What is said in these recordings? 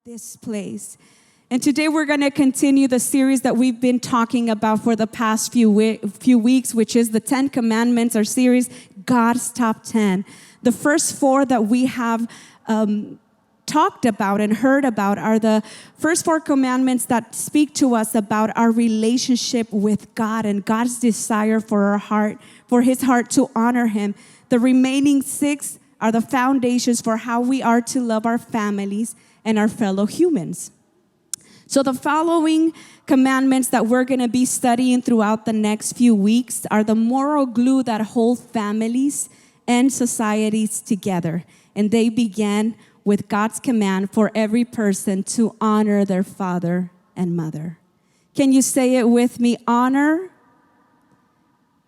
this place. And today we're going to continue the series that we've been talking about for the past few weeks, which is the 10 Commandments, our series, God's Top 10. The first four that we have talked about and heard about are the first four commandments that speak to us about our relationship with God and God's desire for our heart, for his heart to honor him. The remaining six are the foundations for how we are to love our families and our fellow humans. So the following commandments that we're going to be studying throughout the next few weeks are the moral glue that hold families and societies together. And they began with God's command for every person to honor their father and mother. Can you say it with me? Honor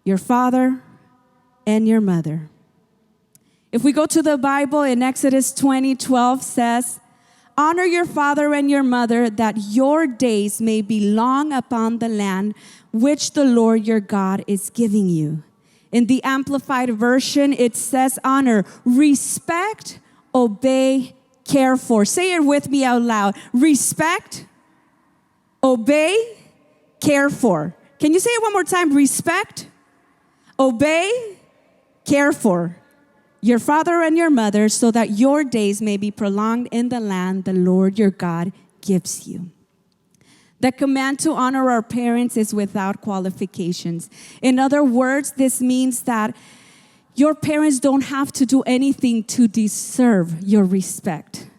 your father and your mother. If we go to the Bible in Exodus 20:12 says, honor your father and your mother, that your days may be long upon the land which the Lord your God is giving you. In the Amplified Version, it says honor, respect, obey, care for. Say it with me out loud. Respect, obey, care for. Can you say it one more time? Respect, obey, care for your father and your mother, so that your days may be prolonged in the land the Lord your God gives you. The command to honor our parents is without qualifications. In other words, this means that your parents don't have to do anything to deserve your respect.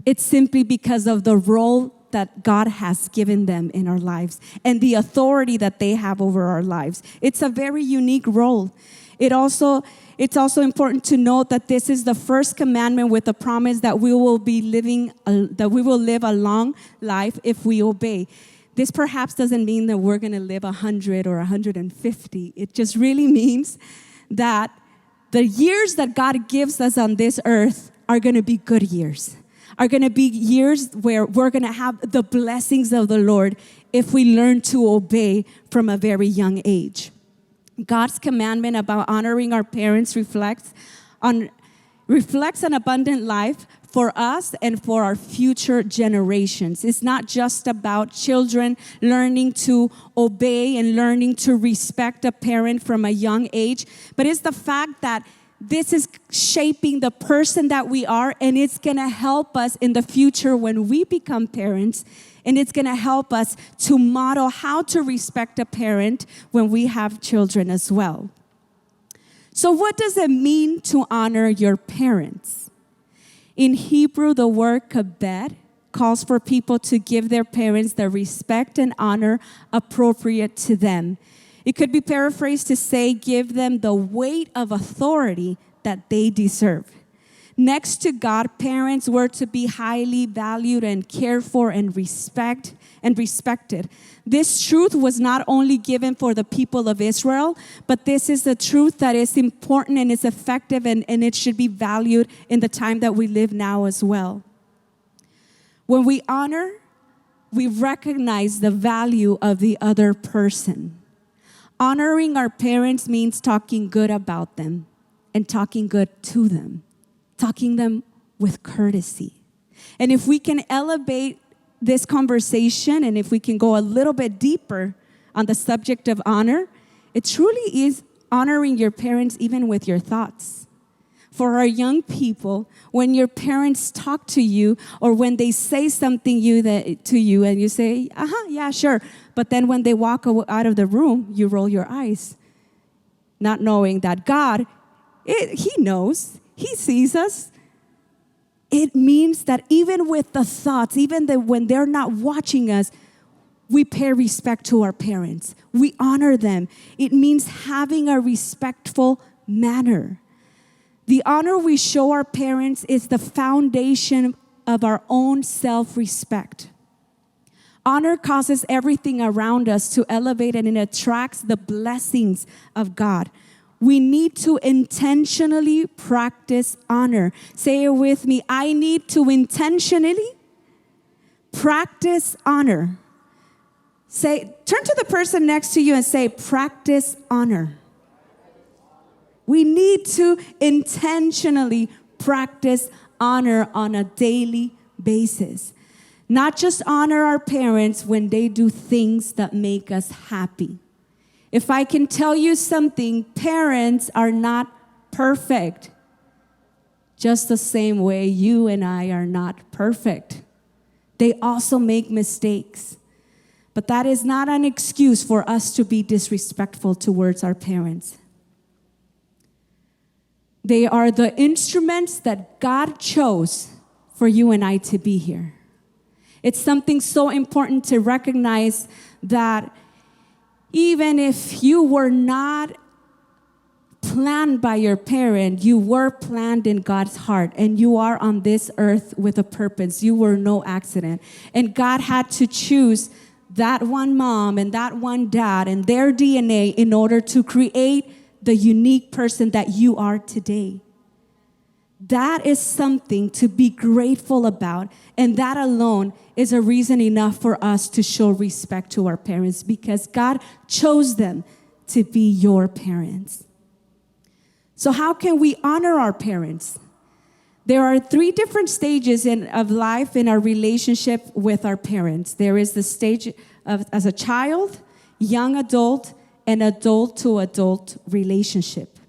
It's simply because of the role that God has given them in our lives and the authority that they have over our lives. It's a very unique role. It's also important to note that this is the first commandment with the promise that we will live a long life if we obey. This perhaps doesn't mean that we're going to live 100 or 150. It just really means that the years that God gives us on this earth are going to be good years, are going to be years where we're going to have the blessings of the Lord if we learn to obey from a very young age. God's commandment about honoring our parents reflects an abundant life for us and for our future generations. It's not just about children learning to obey and learning to respect a parent from a young age, but it's the fact that this is shaping the person that we are, and it's going to help us in the future when we become parents. And it's going to help us to model how to respect a parent when we have children as well. So what does it mean to honor your parents? In Hebrew, the word kabed calls for people to give their parents the respect and honor appropriate to them. It could be paraphrased to say, give them the weight of authority that they deserve. Next to God, parents were to be highly valued and cared for and respected. This truth was not only given for the people of Israel, but this is a truth that is important and is effective, and it should be valued in the time that we live now as well. When we honor, we recognize the value of the other person. Honoring our parents means talking good about them and talking good to them. Talking them with courtesy. And if we can elevate this conversation, and if we can go a little bit deeper on the subject of honor, it truly is honoring your parents even with your thoughts. For our young people, when your parents talk to you or when they say something to you and you say, yeah, sure. But then when they walk out of the room, you roll your eyes, not knowing that God, he knows. He sees us. It means that even with the thoughts, even when they're not watching us, we pay respect to our parents. We honor them. It means having a respectful manner. The honor we show our parents is the foundation of our own self-respect. Honor causes everything around us to elevate, and it attracts the blessings of God. We need to intentionally practice honor. Say it with me. I need to intentionally practice honor. Turn to the person next to you and say, practice honor. We need to intentionally practice honor on a daily basis. Not just honor our parents when they do things that make us happy. If I can tell you something, parents are not perfect. Just the same way you and I are not perfect. They also make mistakes. But that is not an excuse for us to be disrespectful towards our parents. They are the instruments that God chose for you and I to be here. It's something so important to recognize that even if you were not planned by your parent, you were planned in God's heart, and you are on this earth with a purpose. You were no accident. And God had to choose that one mom and that one dad and their DNA in order to create the unique person that you are today. That is something to be grateful about, and that alone is a reason enough for us to show respect to our parents, because God chose them to be your parents. So how can we honor our parents? There are 3 different stages of life in our relationship with our parents. There is the stage of as a child, young adult, and adult to adult relationship.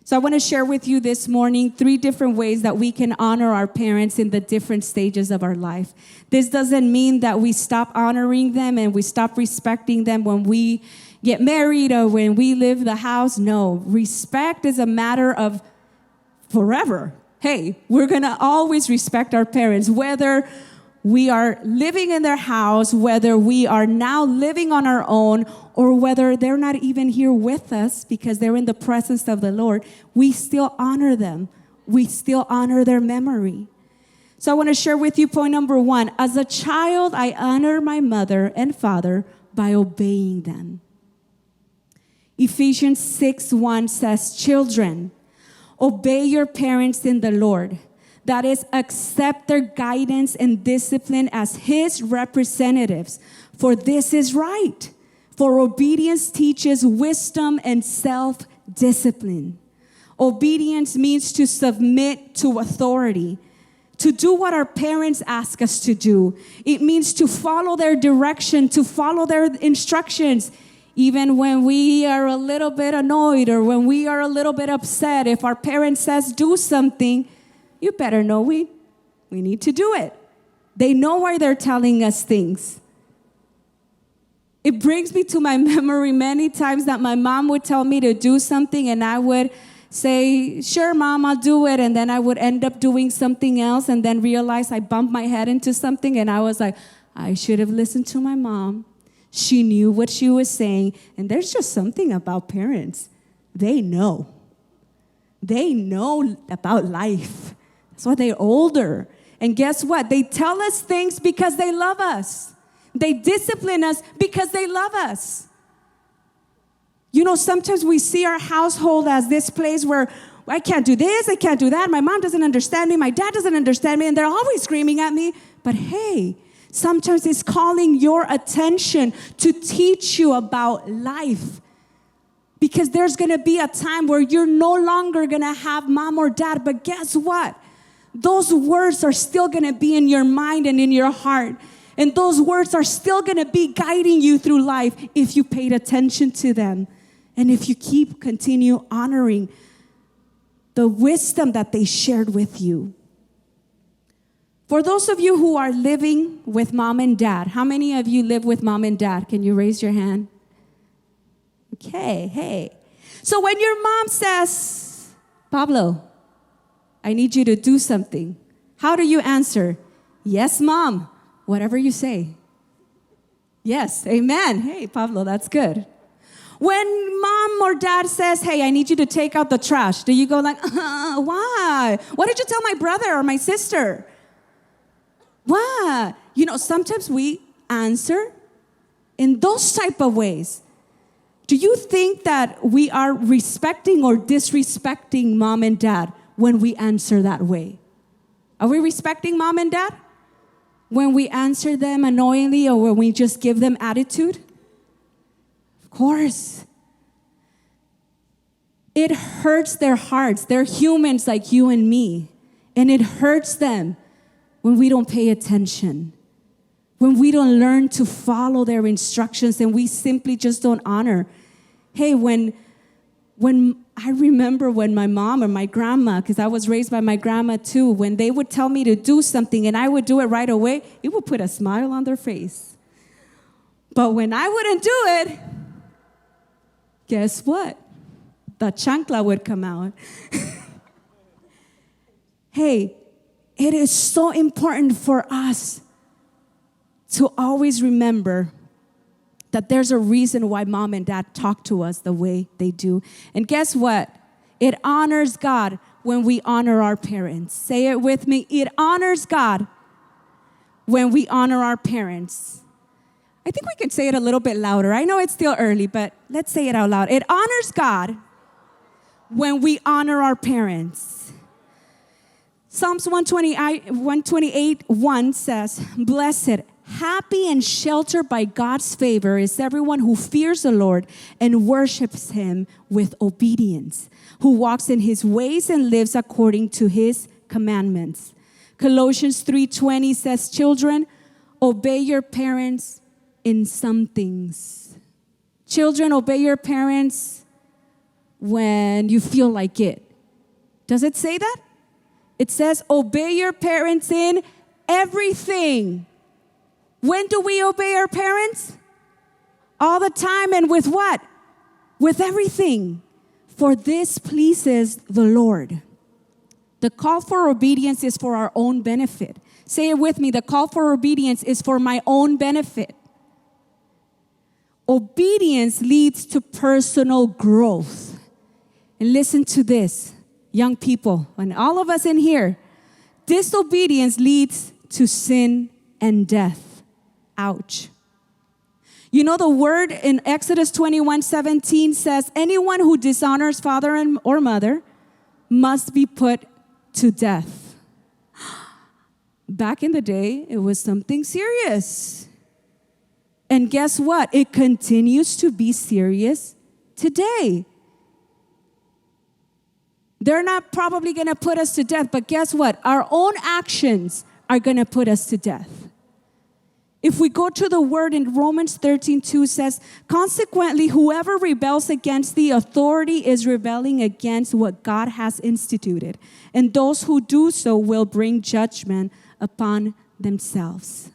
So I want to share with you this morning 3 different ways that we can honor our parents in the different stages of our life. This doesn't mean that we stop honoring them and we stop respecting them when we get married or when we leave the house. No, respect is a matter of forever. Hey, we're going to always respect our parents, whether we are living in their house, whether we are now living on our own, or whether they're not even here with us because they're in the presence of the Lord. We still honor them. We still honor their memory. So I want to share with you point number 1. As a child, I honor my mother and father by obeying them. Ephesians 6:1 says, "Children, obey your parents in the Lord. That is, accept their guidance and discipline as His representatives, for this is right. For obedience teaches wisdom and self-discipline." Obedience means to submit to authority, to do what our parents ask us to do. It means to follow their direction, to follow their instructions. Even when we are a little bit annoyed or when we are a little bit upset, if our parent says do something, you better know we need to do it. They know why they're telling us things. It brings me to my memory many times that my mom would tell me to do something and I would say, "Sure, Mom, I'll do it." And then I would end up doing something else and then realize I bumped my head into something and I was like, I should have listened to my mom. She knew what she was saying. And there's just something about parents. They know. They know about life. That's why they're older. And guess what? They tell us things because they love us. They discipline us because they love us. You know, sometimes we see our household as this place where I can't do this, I can't do that. My mom doesn't understand me. My dad doesn't understand me. And they're always screaming at me. But hey, sometimes it's calling your attention to teach you about life. Because there's going to be a time where you're no longer going to have mom or dad. But guess what? Those words are still going to be in your mind and in your heart. And those words are still going to be guiding you through life if you paid attention to them. And if you continue honoring the wisdom that they shared with you. For those of you who are living with mom and dad, how many of you live with mom and dad? Can you raise your hand? Okay, hey. So when your mom says, "Pablo, I need you to do something," how do you answer? "Yes, Mom," whatever you say. Yes, amen. Hey, Pablo, that's good. When mom or dad says, "Hey, I need you to take out the trash," do you go like, "Why? What did you tell my brother or my sister?" What? You know, sometimes we answer in those type of ways. Do you think that we are respecting or disrespecting mom and dad when we answer that way? Are we respecting mom and dad when we answer them annoyingly or when we just give them attitude? Of course. It hurts their hearts. They're humans like you and me. And it hurts them when we don't pay attention. when we don't learn to follow their instructions and we simply just don't honor. Hey, when I remember when my mom or my grandma, because I was raised by my grandma too, when they would tell me to do something and I would do it right away, it would put a smile on their face. But when I wouldn't do it, guess what? The chancla would come out. Hey, it is so important for us to always remember that there's a reason why mom and dad talk to us the way they do. And guess what? It honors God when we honor our parents. Say it with me. It honors God when we honor our parents. I think we could say it a little bit louder. I know it's still early, but let's say it out loud. It honors God when we honor our parents. Psalms 128:1 says, "Blessed, happy and sheltered by God's favor is everyone who fears the Lord and worships him with obedience, who walks in his ways and lives according to his commandments." Colossians 3:20 says, "Children, obey your parents in some things." Children, obey your parents when you feel like it. Does it say that? It says, obey your parents in everything. When do we obey our parents? All the time, and with what? With everything. For this pleases the Lord. The call for obedience is for our own benefit. Say it with me. The call for obedience is for my own benefit. Obedience leads to personal growth. And listen to this, young people, and all of us in here. Disobedience leads to sin and death. Ouch. You know, the word in Exodus 21:17 says, anyone who dishonors father or mother must be put to death. Back in the day, it was something serious. And guess what? It continues to be serious today. They're not probably going to put us to death, but guess what? Our own actions are going to put us to death. If we go to the word in Romans 13:2 says, consequently, whoever rebels against the authority is rebelling against what God has instituted, and those who do so will bring judgment upon themselves.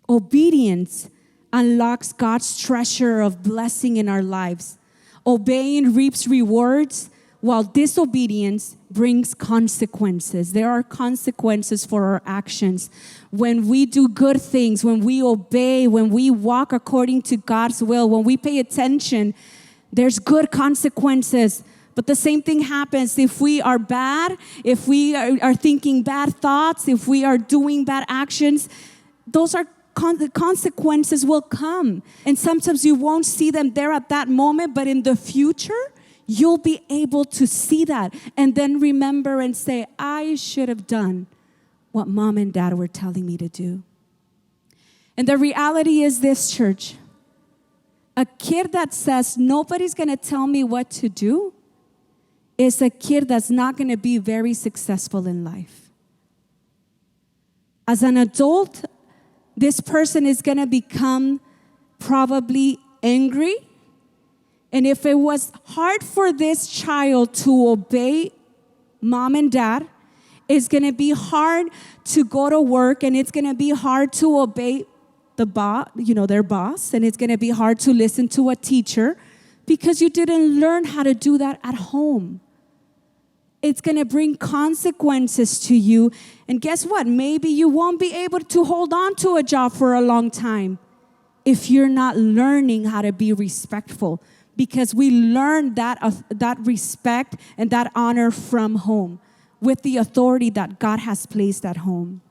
Obedience unlocks God's treasure of blessing in our lives. Obeying reaps rewards, while disobedience brings consequences. There are consequences for our actions. When we do good things, when we obey, when we walk according to God's will, when we pay attention, there's good consequences. But the same thing happens if we are bad, if we are thinking bad thoughts, if we are doing bad actions, those are the consequences will come. And sometimes you won't see them there at that moment, but in the future, you'll be able to see that and then remember and say, I should have done what mom and dad were telling me to do. And the reality is this, church. A kid that says, nobody's going to tell me what to do is a kid that's not going to be very successful in life. As an adult, this person is going to become probably angry. And if it was hard for this child to obey mom and dad, it's going to be hard to go to work, and it's going to be hard to obey the boss, their boss, and it's going to be hard to listen to a teacher because you didn't learn how to do that at home. It's going to bring consequences to you. And guess what? Maybe you won't be able to hold on to a job for a long time if you're not learning how to be respectful. Because we learn that respect and that honor from home with the authority that God has placed at home.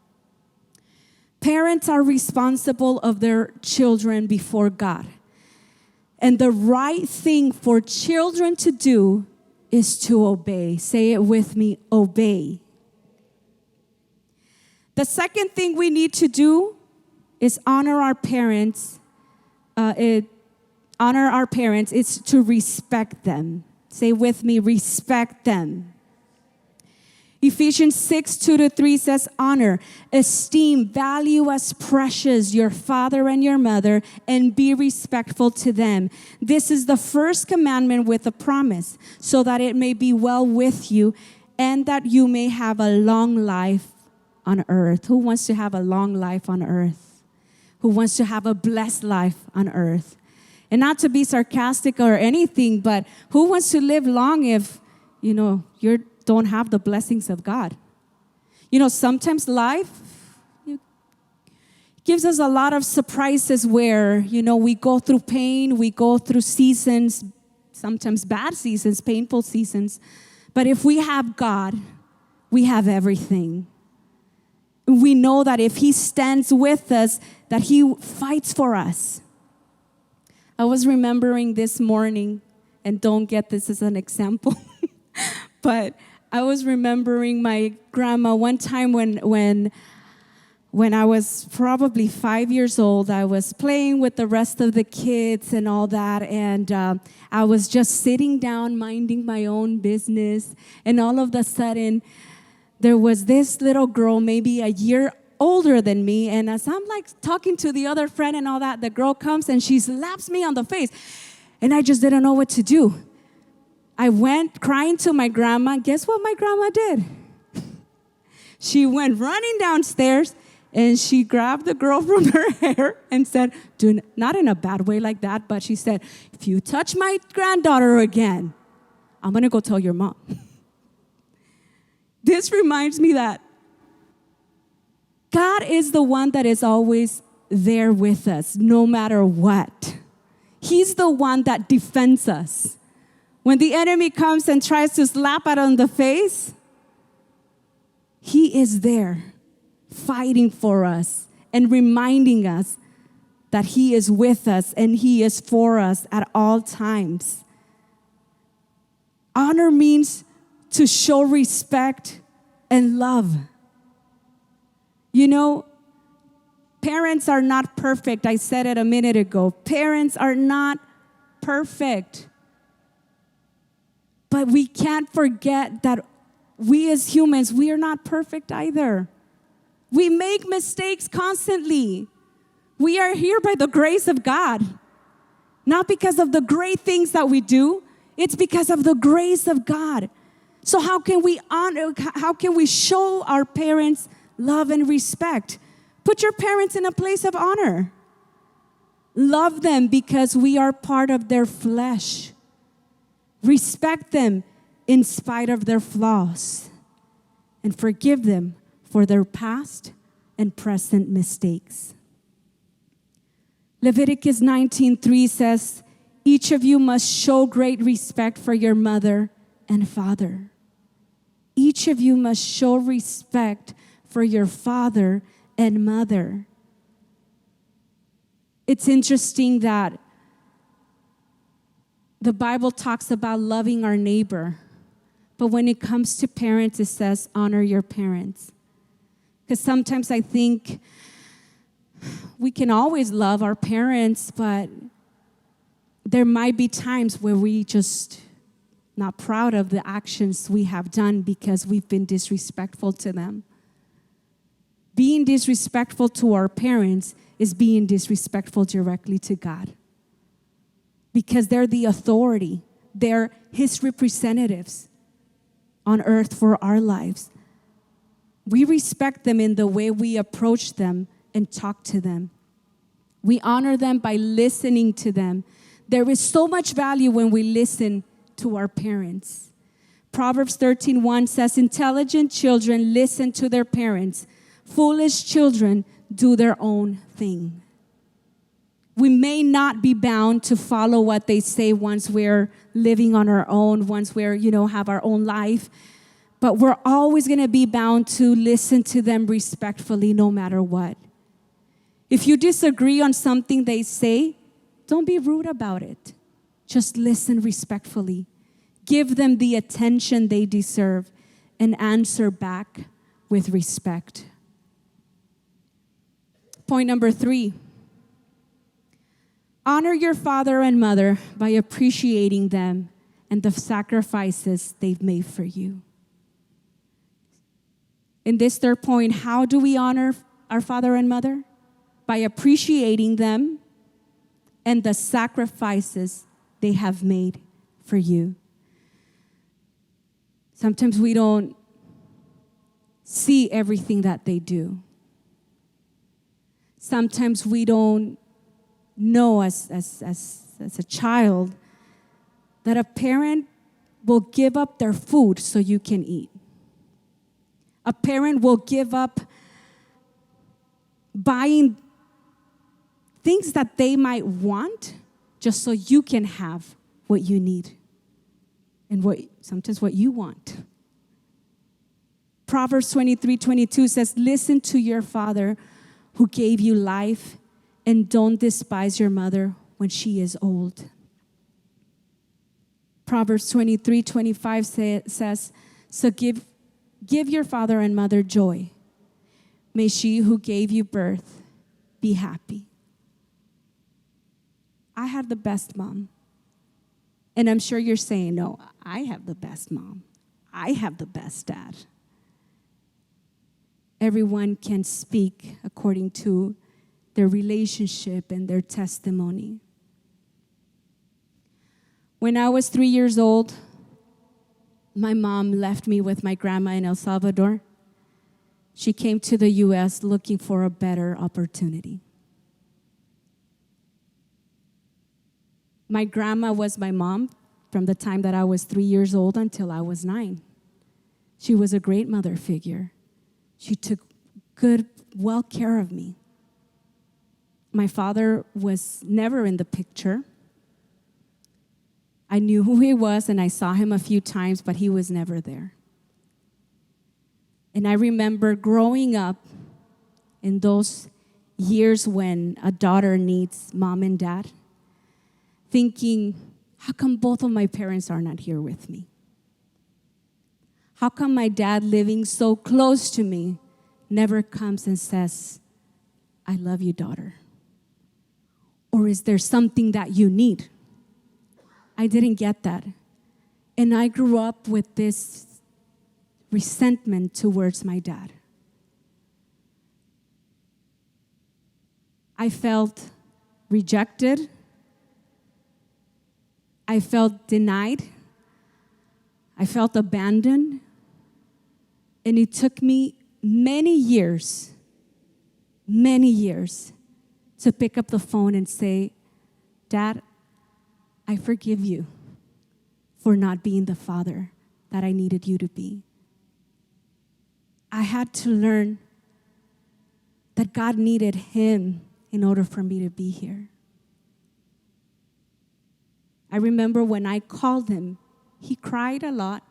Parents are responsible of their children before God. And the right thing for children to do is to obey. Say it with me, obey. The second thing we need to do is honor our parents. Honor our parents is to respect them. Say with me, respect them. Ephesians 6:2-3 says, honor, esteem, value as precious your father and your mother, and be respectful to them. This is the first commandment with a promise, so that it may be well with you and that you may have a long life on earth. Who wants to have a long life on earth? Who wants to have a blessed life on earth? And not to be sarcastic or anything, but who wants to live long if, you don't have the blessings of God? Sometimes life gives us a lot of surprises where, we go through pain, we go through seasons, sometimes bad seasons, painful seasons. But if we have God, we have everything. We know that if He stands with us, that He fights for us. I was remembering this morning, and don't get this as an example, but I was remembering my grandma one time when I was probably 5 years old. I was playing with the rest of the kids and all that, and I was just sitting down minding my own business, and all of a sudden there was this little girl, maybe a year older than me, and as I'm talking to the other friend and all that, the girl comes and she slaps me on the face, and I just didn't know what to do. I went crying to my grandma. Guess what my grandma did? She went running downstairs and she grabbed the girl from her hair and said, not in a bad way like that, but she said, if you touch my granddaughter again, I'm going to go tell your mom. This reminds me that God is the one that is always there with us, no matter what. He's the one that defends us. When the enemy comes and tries to slap us on the face, He is there fighting for us and reminding us that He is with us and He is for us at all times. Honor means to show respect and love. Parents are not perfect. I said it a minute ago. Parents are not perfect. But we can't forget that we as humans, we are not perfect either. We make mistakes constantly. We are here by the grace of God. Not because of the great things that we do. It's because of the grace of God. So how can we show our parents love and respect? Put your parents in a place of honor. Love them because we are part of their flesh. Respect them in spite of their flaws. And forgive them for their past and present mistakes. Leviticus 19:3 says, each of you must show great respect for your mother and father. Each of you must show respect for your father and mother. It's interesting that the Bible talks about loving our neighbor. But when it comes to parents, it says, honor your parents. Because sometimes I think we can always love our parents, but there might be times where we just not proud of the actions we have done because we've been disrespectful to them. Being disrespectful to our parents is being disrespectful directly to God. Because they're the authority. They're His representatives on earth for our lives. We respect them in the way we approach them and talk to them. We honor them by listening to them. There is so much value when we listen to our parents. Proverbs 13:1 says, intelligent children listen to their parents. Foolish children do their own thing. We may not be bound to follow what they say once we're living on our own, once we're, have our own life. But we're always going to be bound to listen to them respectfully no matter what. If you disagree on something they say, don't be rude about it. Just listen respectfully. Give them the attention they deserve and answer back with respect. Point number 3. Honor your father and mother by appreciating them and the sacrifices they've made for you. In this third point, how do we honor our father and mother? By appreciating them and the sacrifices they have made for you. Sometimes we don't see everything that they do. Sometimes we don't know as a child that a parent will give up their food so you can eat. A parent will give up buying things that they might want just so you can have what you need and sometimes what you want. Proverbs 23:22 says, listen to your father who gave you life, and don't despise your mother when she is old. Proverbs 23:25 says, so give your father and mother joy. May she who gave you birth be happy. I had the best mom. And I'm sure you're saying, no, I have the best mom. I have the best dad. Everyone can speak according to their relationship and their testimony. When I was 3 years old, my mom left me with my grandma in El Salvador. She came to the U.S. looking for a better opportunity. My grandma was my mom from the time that I was 3 years old until I was 9. She was a great mother figure. She took well care of me. My father was never in the picture. I knew who he was and I saw him a few times, but he was never there. And I remember growing up in those years when a daughter needs mom and dad, thinking, how come both of my parents are not here with me? How come my dad, living so close to me, never comes and says, I love you, daughter? Or is there something that you need? I didn't get that. And I grew up with this resentment towards my dad. I felt rejected. I felt denied. I felt abandoned. And it took me many years to pick up the phone and say, Dad, I forgive you for not being the father that I needed you to be. I had to learn that God needed him in order for me to be here. I remember when I called him, he cried a lot,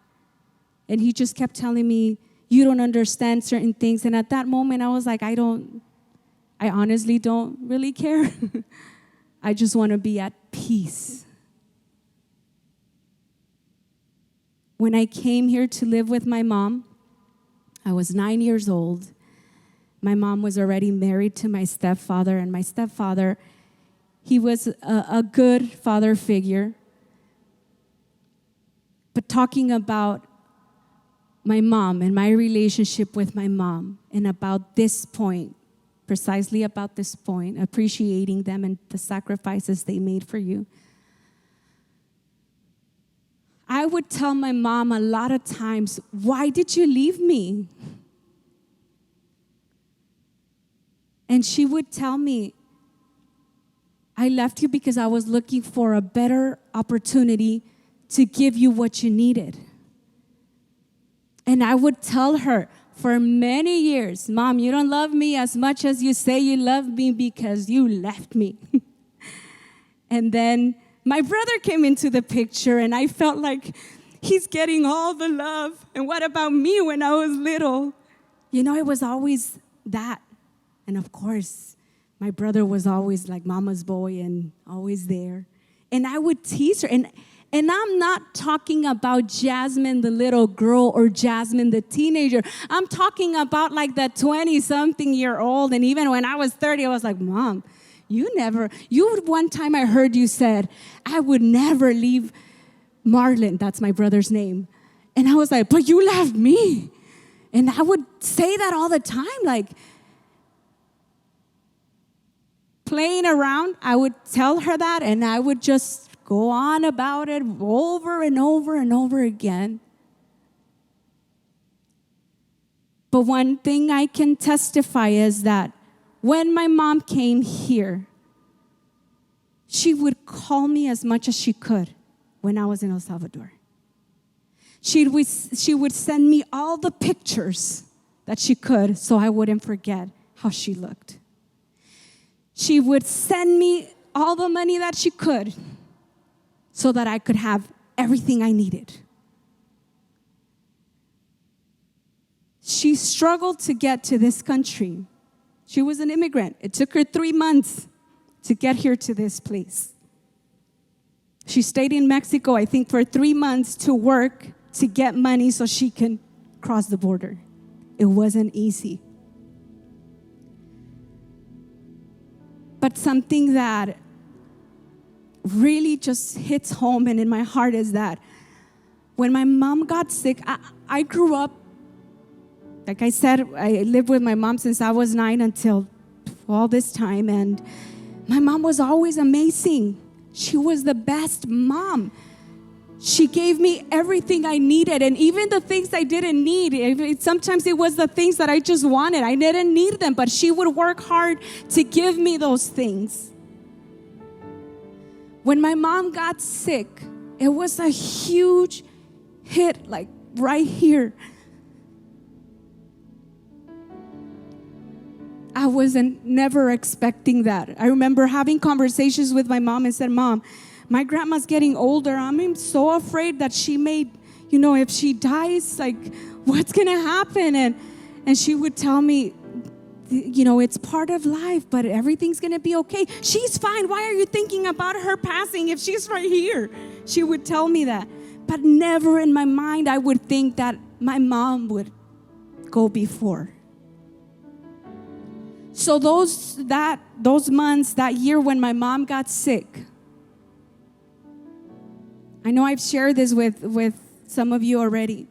and he just kept telling me, you don't understand certain things. And at that moment, I was like, I honestly don't really care. I just want to be at peace. When I came here to live with my mom, I was 9 years old. My mom was already married to my stepfather, and my stepfather, he was a good father figure. But talking about my mom and my relationship with my mom, and about this point, precisely about this point, appreciating them and the sacrifices they made for you, I would tell my mom a lot of times, why did you leave me? And she would tell me, I left you because I was looking for a better opportunity to give you what you needed. And I would tell her for many years, Mom, you don't love me as much as you say you love me because you left me. And then my brother came into the picture, and I felt like he's getting all the love. And what about me when I was little? You know, it was always that. And of course, my brother was always like mama's boy and always there. And I would tease her. And I'm not talking about Jasmine, the little girl, or Jasmine, the teenager. I'm talking about like that 20-something-year-old. And even when I was 30, I was like, Mom, one time I heard you said, I would never leave Marlon. That's my brother's name. And I was like, but you left me. And I would say that all the time, like playing around. I would tell her that, and I would just go on about it over and over and over again. But one thing I can testify is that when my mom came here, she would call me as much as she could when I was in El Salvador. She would send me all the pictures that she could so I wouldn't forget how she looked. She would send me all the money that she could so that I could have everything I needed. She struggled to get to this country. She was an immigrant. It took her 3 months to get here to this place. She stayed in Mexico, I think, for 3 months to work, to get money so she can cross the border. It wasn't easy. But something that really just hits home and in my heart is that when my mom got sick, I grew up, like I said, I lived with my mom since I was 9 until all this time, and my mom was always amazing. She was the best mom. She gave me everything I needed, and even the things I didn't need. Sometimes it was the things that I just wanted. I didn't need them, but she would work hard to give me those things. When my mom got sick, it was a huge hit, like right here. I wasn't never expecting that. I remember having conversations with my mom and said, Mom, my grandma's getting older. I'm so afraid that she may, if she dies, like, what's going to happen? And she would tell me, it's part of life, but everything's going to be okay. She's fine. Why are you thinking about her passing if she's right here? She would tell me that. But never in my mind I would think that my mom would go before. So those months, that year when my mom got sick, I know I've shared this with some of you already.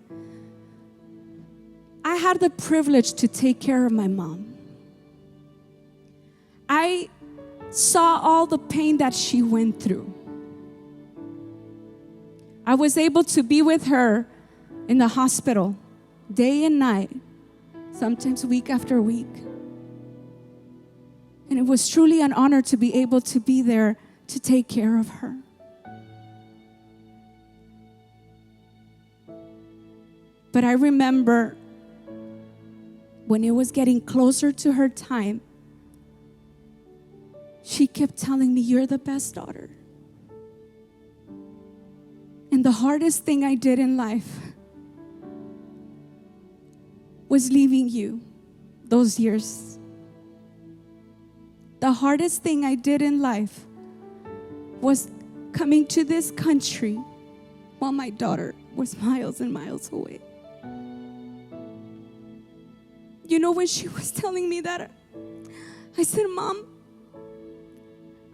I had the privilege to take care of my mom. I saw all the pain that she went through. I was able to be with her in the hospital day and night, sometimes week after week. And it was truly an honor to be able to be there to take care of her. But I remember when it was getting closer to her time, she kept telling me, you're the best daughter. And the hardest thing I did in life was leaving you those years. The hardest thing I did in life was coming to this country while my daughter was miles and miles away. When she was telling me that, I said, Mom,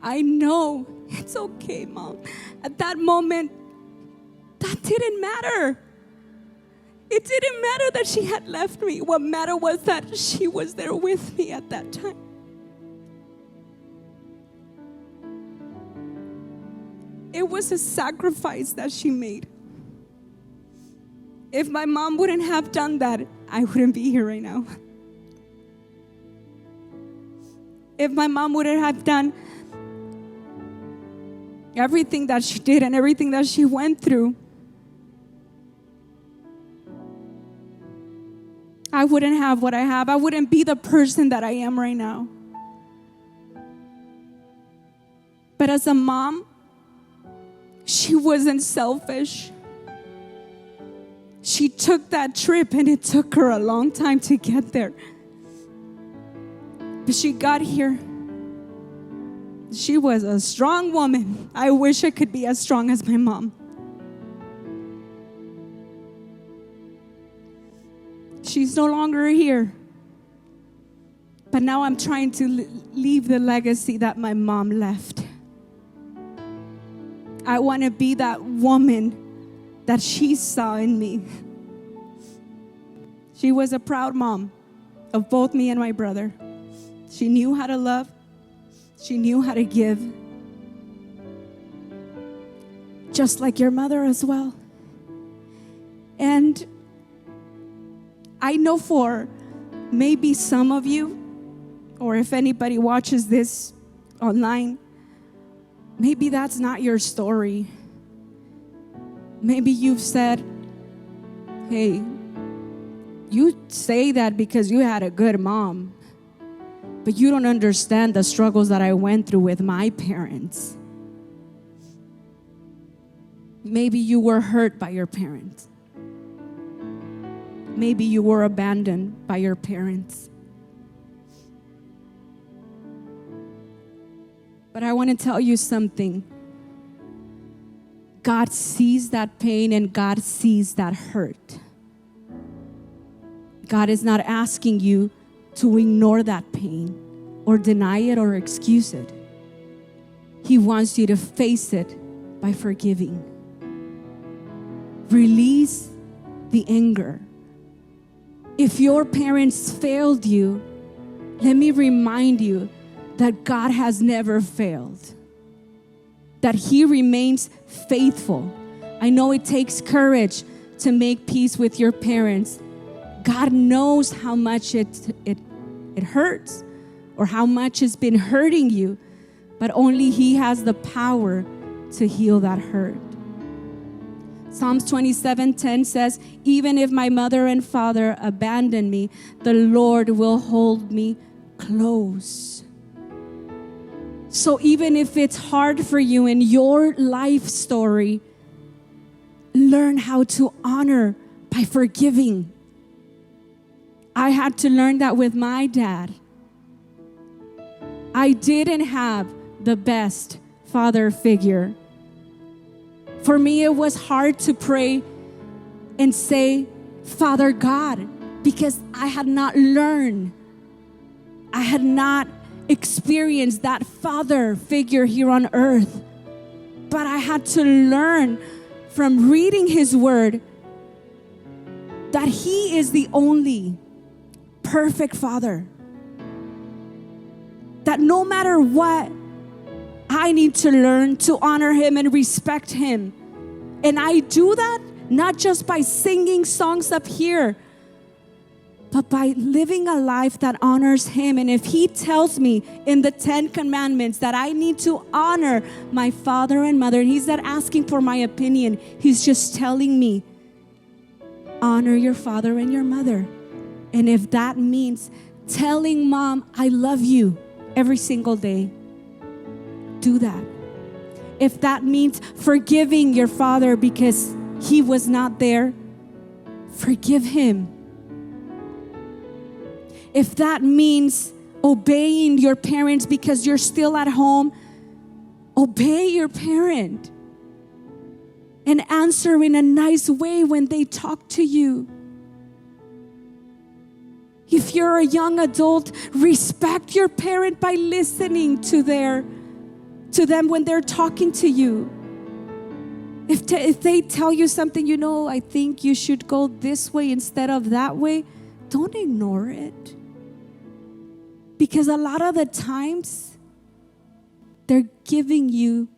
I know it's okay, Mom. At that moment, that didn't matter. It didn't matter that she had left me. What mattered was that she was there with me at that time. It was a sacrifice that she made. If my mom wouldn't have done that, I wouldn't be here right now. If my mom wouldn't have done everything that she did and everything that she went through, I wouldn't have what I have. I wouldn't be the person that I am right now. But as a mom, she wasn't selfish. She took that trip, and it took her a long time to get there. But she got here. She was a strong woman. I wish I could be as strong as my mom. She's no longer here. But now I'm trying to leave the legacy that my mom left. I want to be that woman that she saw in me. She was a proud mom of both me and my brother. She knew how to love. She knew how to give. Just like your mother as well. And I know for maybe some of you, or if anybody watches this online, maybe that's not your story. Maybe you've said, hey, you say that because you had a good mom, but you don't understand the struggles that I went through with my parents. Maybe you were hurt by your parents. Maybe you were abandoned by your parents. But I want to tell you something. God sees that pain and God sees that hurt. God is not asking you to ignore that pain or deny it or excuse it. He wants you to face it by forgiving. Release the anger. If your parents failed you, let me remind you that God has never failed. That He remains faithful. I know it takes courage to make peace with your parents. God knows how much it hurts or how much it's been hurting you, but only He has the power to heal that hurt. Psalms 27:10 says, even if my mother and father abandon me, the Lord will hold me close. So even if it's hard for you in your life story, learn how to honor by forgiving. I had to learn that with my dad. I didn't have the best father figure. For me, it was hard to pray and say, Father God, because I had not learned. I had not experienced that father figure here on earth. But I had to learn from reading His word that He is the only perfect father. That no matter what, I need to learn to honor Him and respect Him. And I do that not just by singing songs up here, but by living a life that honors Him. And if He tells me in the 10 Commandments that I need to honor my father and mother, and He's not asking for my opinion, He's just telling me, honor your father and your mother. And if that means telling mom, I love you every single day, do that. If that means forgiving your father because he was not there, forgive him. If that means obeying your parents because you're still at home, obey your parent and answer in a nice way when they talk to you. If you're a young adult, respect your parent by listening to them when they're talking to you. If they tell you something, I think you should go this way instead of that way, don't ignore it. Because a lot of the times, they're giving you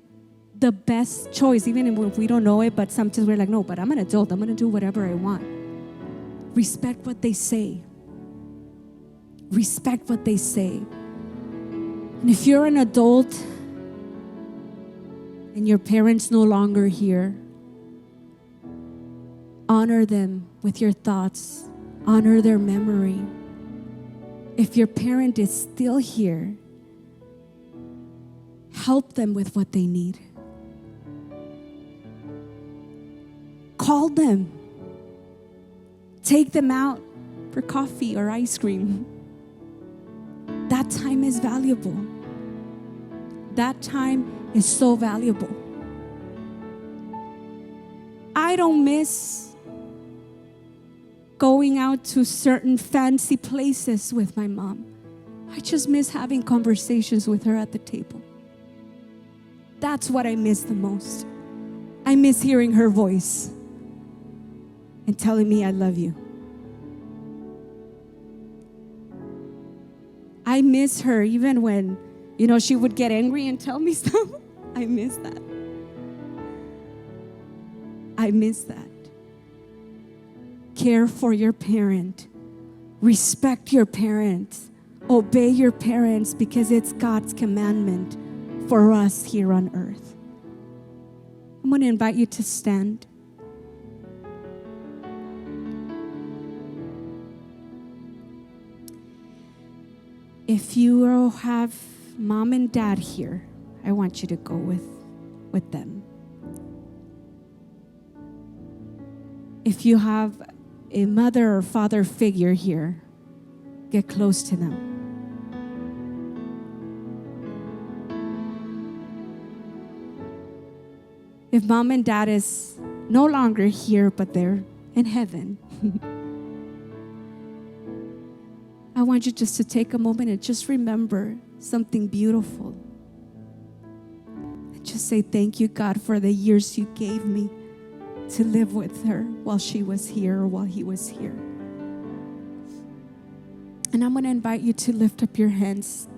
the best choice, even if we don't know it, but sometimes we're like, no, but I'm an adult. I'm going to do whatever I want. Respect what they say. Respect what they say. And if you're an adult and your parents no longer here, honor them with your thoughts. Honor their memory. If your parent is still here, help them with what they need. Call them. Take them out for coffee or ice cream. That time is valuable. That time is so valuable. I don't miss going out to certain fancy places with my mom. I just miss having conversations with her at the table. That's what I miss the most. I miss hearing her voice and telling me I love you. I miss her even when, she would get angry and tell me stuff. I miss that. I miss that. Care for your parent. Respect your parents. Obey your parents because it's God's commandment for us here on earth. I'm going to invite you to stand. If you have mom and dad here, I want you to go with them. If you have a mother or father figure here, get close to them. If mom and dad is no longer here, but they're in heaven, I want you just to take a moment and just remember something beautiful. And just say, thank you, God, for the years you gave me to live with her while she was here or while he was here. And I'm going to invite you to lift up your hands.